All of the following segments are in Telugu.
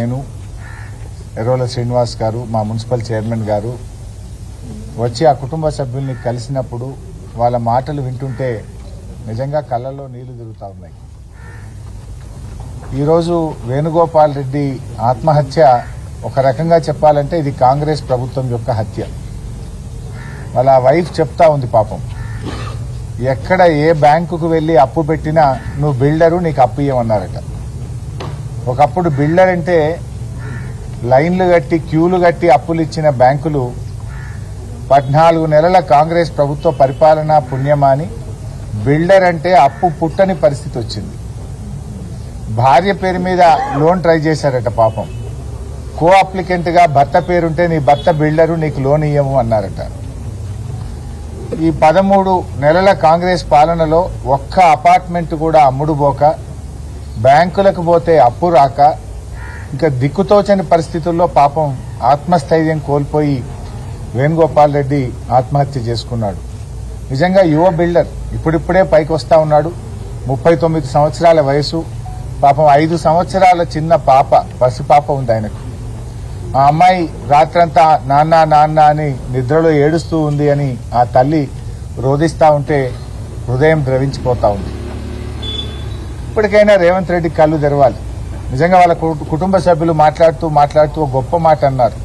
నేను ఎర్రోల శ్రీనివాస్ గారు మా మున్సిపల్ చైర్మన్ గారు వచ్చి ఆ కుటుంబ సభ్యుల్ని కలిసినప్పుడు వాళ్ళ మాటలు వింటుంటే నిజంగా కళ్ళల్లో నీళ్లు తిరుగుతా ఉన్నాయి. ఈరోజు వేణుగోపాల్ రెడ్డి ఆత్మహత్య ఒక రకంగా చెప్పాలంటే ఇది కాంగ్రెస్ ప్రభుత్వం యొక్క హత్య. వాళ్ళ వైఫ్ చెప్తా ఉంది పాపం, ఎక్కడ ఏ బ్యాంకుకు వెళ్లి అప్పు పెట్టినా నువ్వు బిల్డరు నీకు అప్పు ఇవ్వమన్నారట. ఒకప్పుడు బిల్డర్ అంటే లైన్లు కట్టి క్యూలు కట్టి అప్పులు ఇచ్చిన బ్యాంకులు 14 నెలల కాంగ్రెస్ ప్రభుత్వ పరిపాలన పుణ్యమాని బిల్డర్ అంటే అప్పు పుట్టని పరిస్థితి వచ్చింది. భార్య పేరు మీద లోన్ ట్రై చేశారట పాపం. కో అప్లికెంట్ గా భర్త పేరుంటే నీ భర్త బిల్డరు నీకు లోన్ ఇయ్యము అన్నారట. ఈ 13 నెలల కాంగ్రెస్ పాలనలో ఒక్క అపార్ట్మెంట్ కూడా అమ్ముడుపోక, బ్యాంకులకు పోతే అప్పు రాక, ఇంకా దిక్కుతోచని పరిస్థితుల్లో పాపం ఆత్మస్థైర్యం కోల్పోయి వేణుగోపాల్ రెడ్డి ఆత్మహత్య చేసుకున్నాడు. నిజంగా యువ బిల్డర్, ఇప్పుడిప్పుడే పైకి వస్తా ఉన్నాడు. 39 సంవత్సరాల వయసు. పాపం 5 సంవత్సరాల చిన్న పాప, పసిపాప ఉంది ఆయనకు. ఆ అమ్మాయి రాత్రంతా నాన్న నాన్న అని నిద్రలో ఏడుస్తూ ఉంది అని ఆ తల్లి రోధిస్తా ఉంటే హృదయం ద్రవించిపోతా ఉంది. ఇప్పటికైనా రేవంత్ రెడ్డి కళ్ళు తెరవాలి. నిజంగా వాళ్ళ కుటుంబ సభ్యులు మాట్లాడుతూ గొప్ప మాట అన్నారు.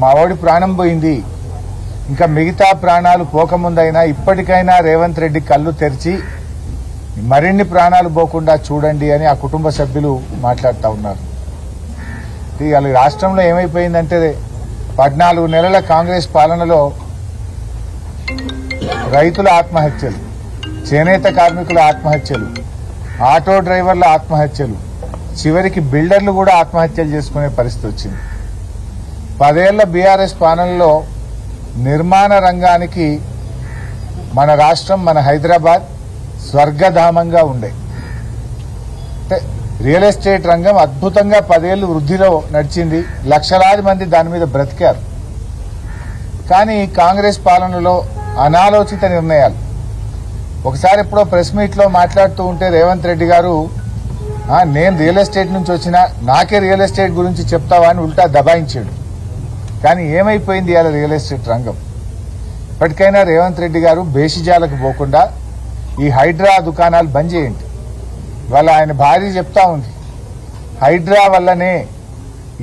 మా వాడి ప్రాణం పోయింది, ఇంకా మిగతా ప్రాణాలు పోకముందైనా ఇప్పటికైనా రేవంత్ రెడ్డి కళ్ళు తెరిచి మరిన్ని ప్రాణాలు పోకుండా చూడండి అని ఆ కుటుంబ సభ్యులు మాట్లాడుతూ ఉన్నారు. ఇవాళ రాష్ట్రంలో ఏమైపోయిందంటే 14 నెలల కాంగ్రెస్ పాలనలో రైతుల ఆత్మహత్యలు, చేనేత కార్మికుల ఆత్మహత్యలు, ఆటో డ్రైవర్ల ఆత్మహత్యలు, చివరికి బిల్డర్లు కూడా ఆత్మహత్యలు చేసుకునే పరిస్థితి వచ్చింది. 10 ఏళ్ల బీఆర్ఎస్ పాలనలో నిర్మాణ రంగానికి మన రాష్ట్రం, మన హైదరాబాద్ స్వర్గధామంగా ఉండే. రియల్ ఎస్టేట్ రంగం అద్భుతంగా 10 ఏళ్లు వృద్ధిలో నడిచింది. లక్షలాది మంది దాని మీద బ్రతికారు. కానీ కాంగ్రెస్ పాలనలో అనాలోచిత నిర్ణయాలు. ఒకసారి ఎప్పుడో ప్రెస్ మీట్ లో మాట్లాడుతూ ఉంటే రేవంత్ రెడ్డి గారు, నేను రియల్ ఎస్టేట్ నుంచి వచ్చినా నాకే రియల్ ఎస్టేట్ గురించి చెప్తావా అని ఉల్టా దబాయించాడు. కానీ ఏమైపోయింది ఇవాళ రియల్ ఎస్టేట్ రంగం? ఇప్పటికైనా రేవంత్ రెడ్డి గారు బేషిజాలకు పోకుండా ఈ హైడ్రా దుకాణాలు బంద్ చేయండి. వాళ్ళ ఆయన భార్య చెప్తా ఉంది, హైడ్రా వల్లనే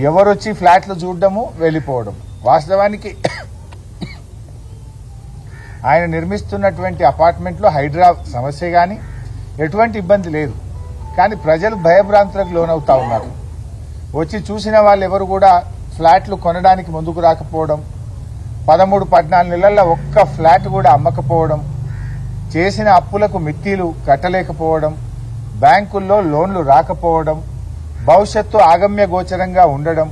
ఎవరొచ్చి ఫ్లాట్లు చూడడము వెళ్లిపోవడం. వాస్తవానికి ఆయన నిర్మిస్తున్నటువంటి అపార్ట్మెంట్లో హైడ్రా సమస్య గాని ఎటువంటి ఇబ్బంది లేదు. కానీ ప్రజలు భయభ్రాంతులకు లోనవుతా ఉన్నారు. వచ్చి చూసిన వాళ్ళు ఎవరు కూడా ఫ్లాట్లు కొనడానికి ముందుకు రాకపోవడం, 13-14 నెలల్లో ఒక్క ఫ్లాట్ కూడా అమ్మకపోవడం, చేసిన అప్పులకు మిత్తీలు కట్టలేకపోవడం, బ్యాంకుల్లో లోన్లు రాకపోవడం, భవిష్యత్తు ఆగమ్య గోచరంగా ఉండడం,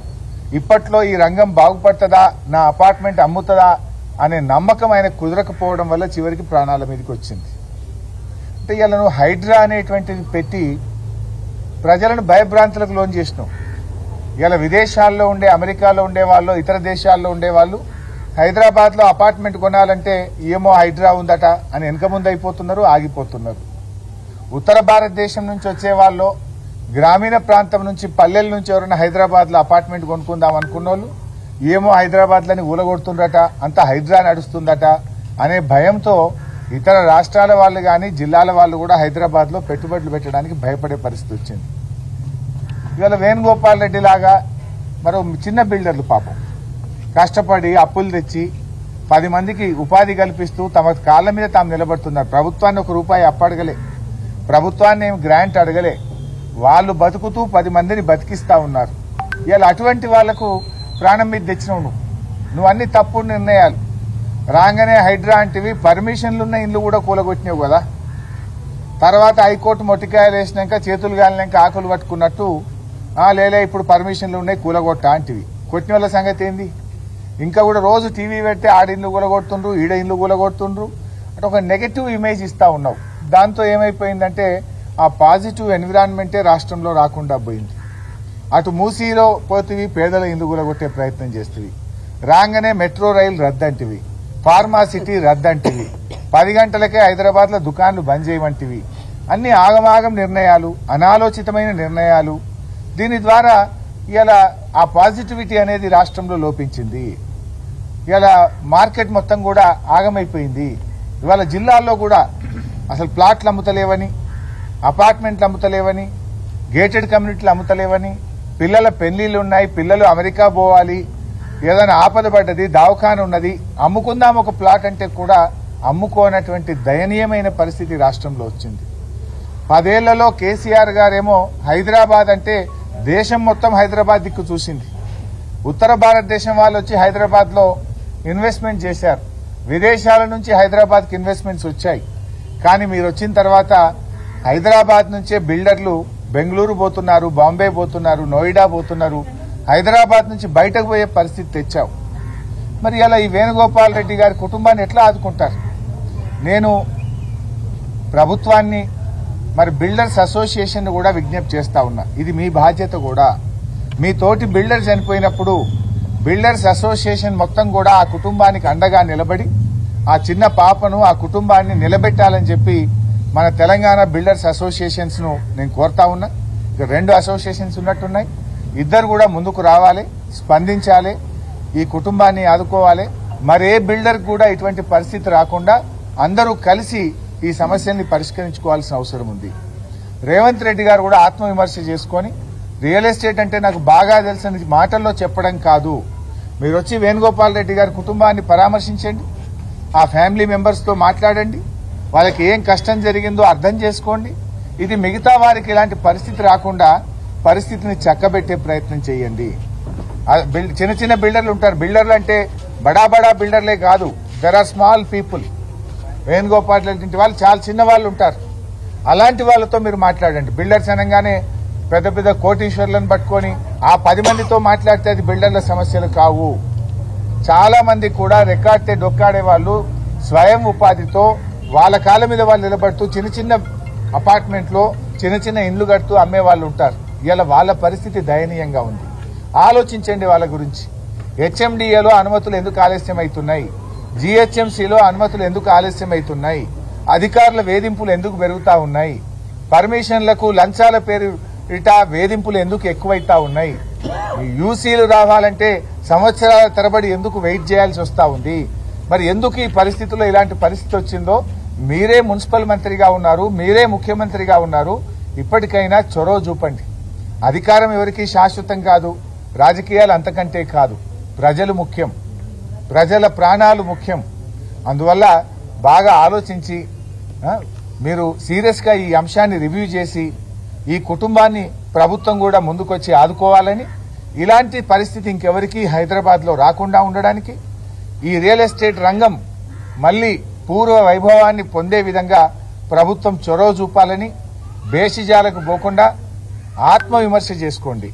ఇప్పట్లో ఈ రంగం బాగుపడుతుందా, నా అపార్ట్మెంట్ అమ్ముతుందా అనే నమ్మకం ఆయన కుదరకపోవడం వల్ల చివరికి ప్రాణాల మీదకి వచ్చింది. అంటే ఇలా నువ్వు హైడ్రా అనేటువంటిది పెట్టి ప్రజలను భయభ్రాంతులకు లోన్ చేసినావు. ఇలా విదేశాల్లో ఉండే, అమెరికాలో ఉండే వాళ్ళు, ఇతర దేశాల్లో ఉండే వాళ్ళు హైదరాబాద్ లో అపార్ట్మెంట్ కొనాలంటే ఏమో హైడ్రా ఉందట అని వెనక ముందు అయిపోతున్నారు, ఆగిపోతున్నారు. ఉత్తర భారతదేశం నుంచి వచ్చే వాళ్ళు, గ్రామీణ ప్రాంతం నుంచి, పల్లెల నుంచి ఎవరైనా హైదరాబాద్ లో అపార్ట్మెంట్ కొనుక్కుందాం అనుకున్న వాళ్ళు ఏమో హైదరాబాద్ లని ఊలగొడుతుండట, అంతా హైడ్రా నడుస్తుందట అనే భయంతో ఇతర రాష్ట్రాల వాళ్ళు గాని జిల్లాల వాళ్ళు కూడా హైదరాబాద్ లో పెట్టుబడులు పెట్టడానికి భయపడే పరిస్థితి వచ్చింది. ఇవాళ వేణుగోపాల్ రెడ్డి లాగా మరో చిన్న బిల్డర్లు పాపం కష్టపడి అప్పులు తెచ్చి 10 మందికి ఉపాధి కల్పిస్తూ తమ కాళ్ల మీద తాము నిలబడుతున్నారు. ప్రభుత్వాన్ని ఒక రూపాయి అప్పడగలే, ప్రభుత్వాన్ని ఏమి గ్రాంట్ అడగలే, వాళ్ళు బతుకుతూ 10 మందిని బతికిస్తా ఉన్నారు. ఇవాళ అటువంటి వాళ్లకు ప్రాణం మీద తెచ్చినావు నువ్వు అన్ని తప్పుడు నిర్ణయాలు. రాగానే హైడ్రా అంటివి, పర్మిషన్లున్న ఇల్లు కూడా కూలగొట్టినావు కదా. తర్వాత హైకోర్టు మొట్టికాయలు వేసినాక, చేతులు గాలినాక ఆకులు పట్టుకున్నట్టు లేలే ఇప్పుడు పర్మిషన్లు ఉన్నాయి కూలగొట్ట అంటివి. కొట్టిన వాళ్ళ సంగతి ఏంది? ఇంకా కూడా రోజు టీవీ పెడితే ఆడ ఇల్లు కూలగొడుతుండ్రు, ఈడ ఇల్లు కూలగొడుతుండ్రు అంటే ఒక నెగటివ్ ఇమేజ్ ఇస్తా ఉన్నావు. దాంతో ఏమైపోయిందంటే ఆ పాజిటివ్ ఎన్విరాన్మెంటే రాష్ట్రంలో రాకుండా పోయింది. అటు మూసీలో పోతివి, పేదల ఇల్లు కూలగొట్టే ప్రయత్నం చేస్తుంది. రాగానే మెట్రో రైలు రద్దంటివి, ఫార్మాసిటీ రద్దంటివి, 10 గంటలకే హైదరాబాద్ లో దుకాన్లు బంద్ చేయమంటివి. అన్ని ఆగమాగం నిర్ణయాలు, అనాలోచితమైన నిర్ణయాలు. దీని ద్వారా ఇలా ఆ పాజిటివిటీ అనేది రాష్ట్రంలో లోపించింది. ఇలా మార్కెట్ మొత్తం కూడా ఆగమైపోయింది. ఇవాళ జిల్లాల్లో కూడా అసలు ప్లాట్లు అమ్ముతలేవని, అపార్ట్మెంట్లు అమ్ముతలేవని, గేటెడ్ కమ్యూనిటీలు అమ్ముతలేవని, పిల్లల పెళ్లిళ్ళు ఉన్నాయి, పిల్లలు అమెరికా పోవాలి, ఏదైనా ఆపద పడ్డది, దవాఖాన ఉన్నది, అమ్ముకుందాం ఒక ప్లాట్ అంటే కూడా అమ్ముకోనటువంటి దయనీయమైన పరిస్థితి రాష్ట్రంలో వచ్చింది. 10 ఏళ్లలో కేసీఆర్ గారేమో హైదరాబాద్ అంటే దేశం మొత్తం హైదరాబాద్ దిక్కు చూసింది. ఉత్తర భారతదేశం వాళ్ళు వచ్చి హైదరాబాద్లో ఇన్వెస్ట్మెంట్ చేశారు. విదేశాల నుంచి హైదరాబాద్కి ఇన్వెస్ట్మెంట్స్ వచ్చాయి. కానీ మీరు వచ్చిన తర్వాత హైదరాబాద్ నుంచే బిల్డర్లు బెంగళూరు పోతున్నారు, బాంబే పోతున్నారు, నోయిడా పోతున్నారు. హైదరాబాద్ నుంచి బయటకు పోయే పరిస్థితి తెచ్చావు. మరి అలా ఈ వేణుగోపాల్ రెడ్డి గారి కుటుంబాన్ని ఎట్లా ఆదుకుంటారు? నేను ప్రభుత్వాన్ని మరి బిల్డర్స్ అసోసియేషన్ కూడా విజ్ఞప్తి చేస్తా ఉన్నా. ఇది మీ బాధ్యత కూడా. మీ తోటి బిల్డర్ చనిపోయినప్పుడు బిల్డర్స్ అసోసియేషన్ మొత్తం కూడా ఆ కుటుంబానికి అండగా నిలబడి ఆ చిన్న పాపను, ఆ కుటుంబాన్ని నిలబెట్టాలని చెప్పి మన తెలంగాణ బిల్డర్స్ అసోసియేషన్స్ ను నేను కోరుతా ఉన్నా. ఇక 2 అసోసియేషన్స్ ఉన్నట్టున్నాయి. ఇద్దరు కూడా ముందుకు రావాలి, స్పందించాలి, ఈ కుటుంబాన్ని ఆదుకోవాలి. మరే బిల్డర్ కూడా ఇటువంటి పరిస్థితి రాకుండా అందరూ కలిసి ఈ సమస్యల్ని పరిష్కరించుకోవాల్సిన అవసరం ఉంది. రేవంత్ రెడ్డి గారు కూడా ఆత్మవిమర్శ చేసుకొని రియల్ ఎస్టేట్ అంటే నాకు బాగా తెలిసిన మాటల్లో చెప్పడం కాదు, మీరు వచ్చి వేణుగోపాల్ రెడ్డి గారి కుటుంబాన్ని పరామర్శించండి, ఆ ఫ్యామిలీ మెంబర్స్తో మాట్లాడండి, వాళ్ళకి ఏం కష్టం జరిగిందో అర్థం చేసుకోండి. ఇది మిగతా వారికి ఇలాంటి పరిస్థితి రాకుండా పరిస్థితిని చక్కబెట్టే ప్రయత్నం చేయండి. చిన్న చిన్న బిల్డర్లు ఉంటారు. బిల్డర్లు అంటే బడా బడా బిల్డర్లే కాదు, there are small people. Venugopal Reddy వాళ్ళు చాలా చిన్న వాళ్ళు ఉంటారు. అలాంటి వాళ్ళతో మీరు మాట్లాడండి. బిల్డర్స్ అనగానే పెద్ద పెద్ద కోటీశ్వర్లను పట్టుకొని ఆ 10 మందితో మాట్లాడితే అది బిల్డర్ల సమస్యలు కావు. చాలా మంది కూడా రెక్కాడితే డొక్కాడే వాళ్ళు స్వయం ఉపాధితో వాళ్ళ కాళ్ళ మీద వాళ్ళు నిలబడుతూ చిన్న చిన్న అపార్ట్మెంట్లో చిన్న చిన్న ఇండ్లు కడుతూ అమ్మే వాళ్ళు ఉంటారు. ఇలా వాళ్ళ పరిస్థితి దయనీయంగా ఉంది. ఆలోచించండి వాళ్ళ గురించి. హెచ్ఎండిఏలో అనుమతులు ఎందుకు ఆలస్యం అవుతున్నాయి? జీహెచ్ఎంసీలో అనుమతులు ఎందుకు ఆలస్యం అవుతున్నాయి? అధికారుల వేధింపులు ఎందుకు పెరుగుతా ఉన్నాయి? పర్మిషన్లకు లంచాల పేరు ఇటా వేధింపులు ఎందుకు ఎక్కువైతా ఉన్నాయి? యూసీలు రావాలంటే సంవత్సరాల తరబడి ఎందుకు వెయిట్ చేయాల్సి వస్తా ఉంది? మరి ఎందుకు ఈ పరిస్థితుల్లో ఇలాంటి పరిస్థితి వచ్చిందో? మీరే మున్సిపల్ మంత్రిగా ఉన్నారు, మీరే ముఖ్యమంత్రిగా ఉన్నారు. ఇప్పటికైనా చొరవ చూపండి. అధికారం ఎవరికి శాశ్వతం కాదు, రాజకీయాలు అంతకంటే కాదు. ప్రజలు ముఖ్యం, ప్రజల ప్రాణాలు ముఖ్యం. అందువల్ల బాగా ఆలోచించి మీరు సీరియస్గా ఈ అంశాన్ని రివ్యూ చేసి ఈ కుటుంబాన్ని ప్రభుత్వం కూడా ముందుకొచ్చి ఆదుకోవాలని, ఇలాంటి పరిస్థితి ఇంకెవరికి హైదరాబాద్లో రాకుండా ఉండడానికి, ఈ రియల్ ఎస్టేట్ రంగం మళ్లీ పూర్వ వైభవాన్ని పొందే విధంగా ప్రభుత్వం చొరవ చూపాలని, బేషిజాలకు పోకుండా ఆత్మవిమర్శ చేసుకోండి,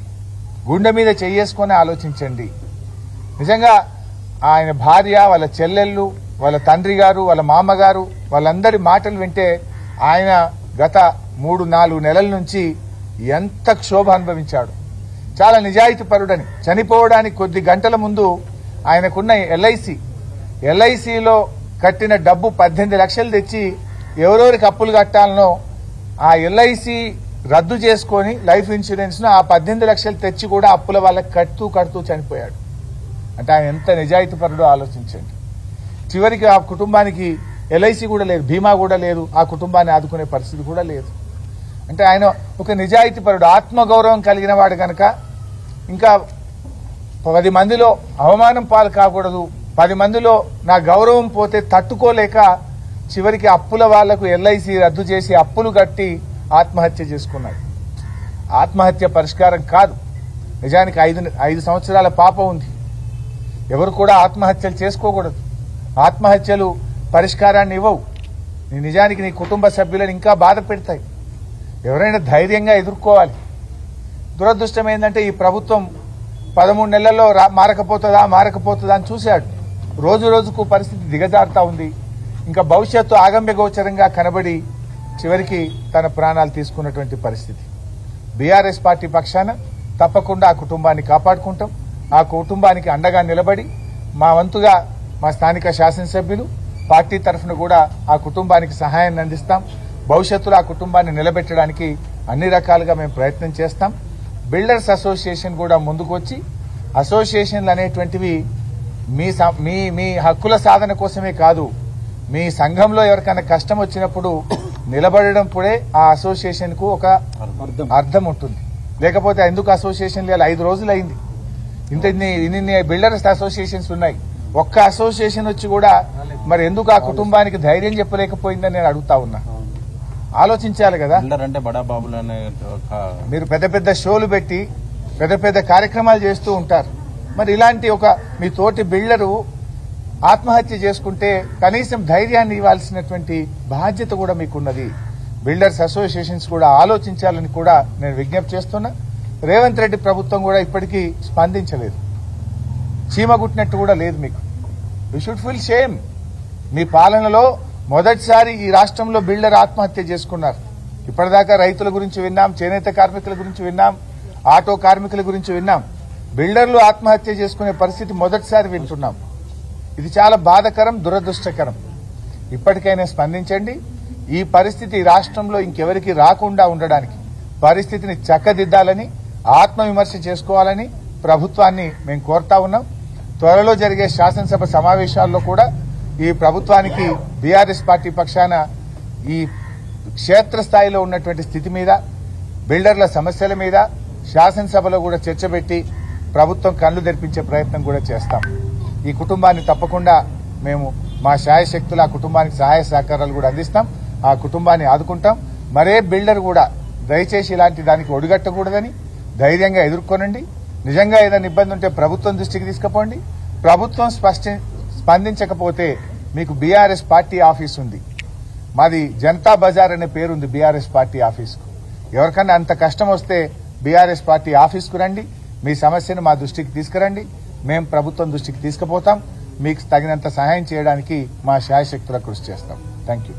గుండె మీద చేసుకొని ఆలోచించండి. నిజంగా ఆయన భార్య, వాళ్ళ చెల్లెళ్ళు, వాళ్ళ తండ్రి గారు, వాళ్ళ మామగారు వాళ్ళందరి మాటలు వింటే ఆయన గత 3-4 నెలల నుంచి ఎంత క్షోభ అనుభవించాడు. చాలా నిజాయితీ పరుడని, చనిపోవడానికి కొద్ది గంటల ముందు ఆయనకున్న ఎల్ఐసిలో కట్టిన డబ్బు 18 లక్షలు తెచ్చి ఎవరెవరికి అప్పులు కట్టాలనో ఆ ఎల్ఐసి రద్దు చేసుకొని లైఫ్ ఇన్సూరెన్స్ ను ఆ 18 లక్షలు తెచ్చి కూడా అప్పుల వాళ్ళకి కడుతూ చనిపోయాడు. అంటే ఆయన ఎంత నిజాయితీ పరుడో ఆలోచించండి. చివరికి ఆ కుటుంబానికి ఎల్ఐసి కూడా లేదు, బీమా కూడా లేదు, ఆ కుటుంబాన్ని ఆదుకునే పరిస్థితి కూడా లేదు. అంటే ఆయన ఒక నిజాయితీ పరుడు, ఆత్మగౌరవం కలిగిన వాడు కనుక ఇంకా 10 మందిలో అవమానం పాలు కాకూడదు, 10 మందిలో నా గౌరవం పోతే తట్టుకోలేక చివరికి అప్పుల వాళ్లకు ఎల్ఐసి రద్దు చేసి అప్పులు కట్టి ఆత్మహత్య చేసుకున్నాడు. ఆత్మహత్య పరిష్కారం కాదు. నిజానికి 5 సంవత్సరాల పాప ఉంది. ఎవరు కూడా ఆత్మహత్యలు చేసుకోకూడదు. ఆత్మహత్యలు పరిష్కారాన్ని ఇవ్వవు. నిజానికి నీ కుటుంబ సభ్యులను ఇంకా బాధ పెడతాయి. ఎవరైనా ధైర్యంగా ఎదుర్కోవాలి. దురదృష్టం ఏంటంటే ఈ ప్రభుత్వం 13 నెలల్లో మారకపోతుందా అని చూశాడు. రోజు రోజుకు పరిస్థితి దిగజారుతా ఉంది. ఇంకా భవిష్యత్తు ఆగమ్య గోచరంగా కనబడి చివరికి తన ప్రాణాలు తీసుకున్నటువంటి పరిస్థితి. బీఆర్ఎస్ పార్టీ పక్షాన తప్పకుండా ఆ కుటుంబాన్ని కాపాడుకుంటాం. ఆ కుటుంబానికి అండగా నిలబడి మా వంతుగా మా స్థానిక శాసనసభ్యులు పార్టీ తరఫున కూడా ఆ కుటుంబానికి సహాయాన్ని అందిస్తాం. భవిష్యత్తులో ఆ కుటుంబాన్ని నిలబెట్టడానికి అన్ని రకాలుగా మేము ప్రయత్నం చేస్తాం. బిల్డర్స్ అసోసియేషన్ కూడా ముందుకొచ్చి అసోసియేషన్లు అనేటువంటివి మీ హక్కుల సాధన కోసమే కాదు, మీ సంఘంలో ఎవరికైనా కష్టం వచ్చినప్పుడు నిలబడడంపుడే ఆ అసోసియేషన్ కు ఒక అర్థం ఉంటుంది. లేకపోతే ఎందుకు అసోసియేషన్ లేదు? 5 రోజులు అయింది, ఇన్ని బిల్డర్స్ అసోసియేషన్స్ ఉన్నాయి. ఒక్క అసోసియేషన్ వచ్చి కూడా మరి ఎందుకు ఆ కుటుంబానికి ధైర్యం చెప్పలేకపోయిందని నేను అడుగుతా ఉన్నా. ఆలోచించాలి కదా. అంటే బడా బాబులు మీరు పెద్ద పెద్ద షోలు పెట్టి పెద్ద పెద్ద కార్యక్రమాలు చేస్తూ ఉంటారు. మరి ఇలాంటి మీ తోటి బిల్డరు ఆత్మహత్య చేసుకుంటే కనీసం ధైర్యాన్ని ఇవ్వాల్సినటువంటి బాధ్యత కూడా మీకున్నది. బిల్డర్స్ అసోసియేషన్స్ కూడా ఆలోచించాలని కూడా నేను విజ్ఞప్తి చేస్తున్నా. రేవంత్ రెడ్డి ప్రభుత్వం కూడా ఇప్పటికీ స్పందించలేదు, చీమగుట్టినట్టు కూడా లేదు. మీకు యూ షుడ్ ఫీల్ షేమ్. మీ పాలనలో మొదటిసారి ఈ రాష్ట్రంలో బిల్డర్ ఆత్మహత్య చేసుకున్నారు. ఇప్పటిదాకా రైతుల గురించి విన్నాం, చేనేత కార్మికుల గురించి విన్నాం, ఆటో కార్మికుల గురించి విన్నాం. బిల్డర్లు ఆత్మహత్య చేసుకునే పరిస్థితి మొదటిసారి వింటున్నాం. ఇది చాలా బాధాకరం, దురదృష్టకరం. ఇప్పటికైనా స్పందించండి. ఈ పరిస్థితి రాష్ట్రంలో ఇంకెవరికి రాకుండా ఉండడానికి పరిస్థితిని చక్కదిద్దాలని, ఆత్మవిమర్శ చేసుకోవాలని ప్రభుత్వాన్ని మేము కోరుతా ఉన్నాం. త్వరలో జరిగే శాసనసభ సమావేశాల్లో కూడా ఈ ప్రభుత్వానికి బీఆర్ఎస్ పార్టీ పక్షాన ఈ క్షేత్రస్థాయిలో ఉన్నటువంటి స్థితి మీద, బిల్డర్ల సమస్యల మీద శాసనసభలో కూడా చర్చ పెట్టి ప్రభుత్వం కళ్లు తెరిపించే ప్రయత్నం కూడా చేస్తాం. ఈ కుటుంబాన్ని తప్పకుండా మేము మా శాయశక్తులు ఆ కుటుంబానికి సహాయ సహకారాలు కూడా అందిస్తాం. ఆ కుటుంబాన్ని ఆదుకుంటాం. మరే బిల్డర్ కూడా దయచేసి ఇలాంటి దానికి ఒడిగట్టకూడదని ధైర్యంగా ఎదుర్కొనండి. నిజంగా ఏదైనా ఇబ్బంది ఉంటే ప్రభుత్వం దృష్టికి తీసుకుపోండి. ప్రభుత్వం స్పందించకపోతే మీకు బీఆర్ఎస్ పార్టీ ఆఫీస్ ఉంది. మాది జనతా బజార్ అనే పేరుంది బీఆర్ఎస్ పార్టీ ఆఫీస్కు. ఎవరికన్నా అంత కష్టం వస్తే బీఆర్ఎస్ పార్టీ ఆఫీస్కు రండి, మీ సమస్యను మా దృష్టికి తీసుకురండి. మేము ప్రభుత్వం దృష్టికి తీసుకుపోతాం. మీకు తగినంత సహాయం చేయడానికి మా శాయశక్తుల కృషి చేస్తాం. Thank you.